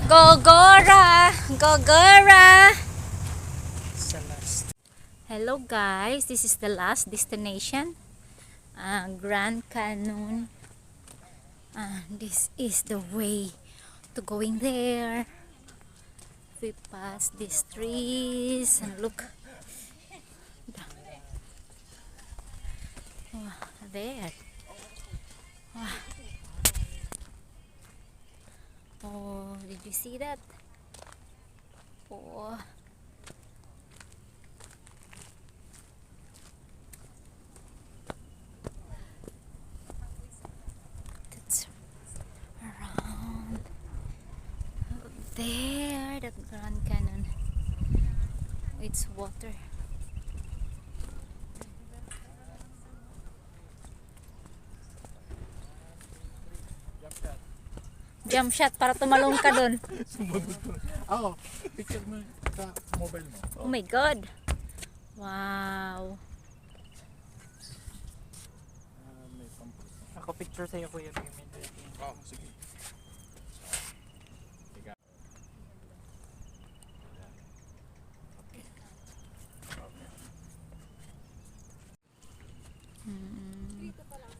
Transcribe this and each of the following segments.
Gogora! Gogora! Hello guys, this is the last destination, Grand Canyon. This is the way to going there. We pass these trees and look. Oh, there. Oh, did you see that? Oh. That's around there, the Grand Canyon. It's water. Jump shot para tumalong ka doon. Oo, picture mo sa mobile mo. Oh my God. Wow. Ako picture sa'yo, Kuya Raymond. Oo, sige.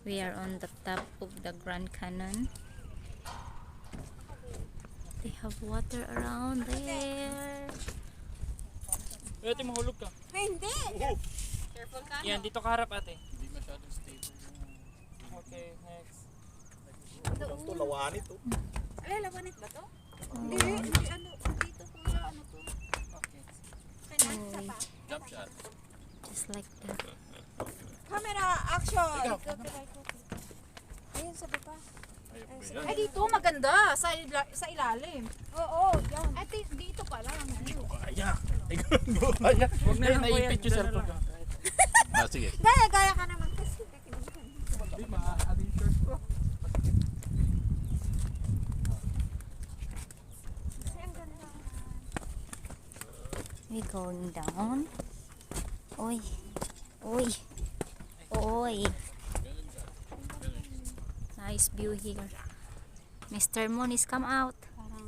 We are on the top of the Grand Canyon. They have water around there. Ate, mahulog ka. Hindi! Careful ka. Yan, dito ka harap, ate. Hindi masyadong stable yung... Okay, next. Ito, lawanit to. Alay, lawanit ba to? Hindi, hindi ano, dito kuya, ano to? Okay. Kanasa pa? Jump shot. Just like that. Camera, action! Ikaw. Ayun, sabi pa. Ayun, Ay, dito maganda, sa ilalim. Oo, yan. Ay, dito pa lang. Kaya. Kaya. Huwag na lang, Kuya. naipit yung cellphone ko. Sige. Gaya ka naman kasi. Hindi, maaling shirt ko. Kasi ang ganda. We going down. Oy. Oy. Oy. Nice view here. Mr. Moniz, come out. Parang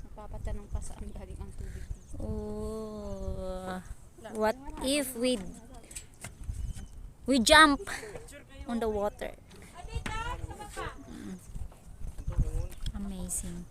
napapatanong pa saan galing ang tubig dito. Oh. What if we jump on the water? Amazing.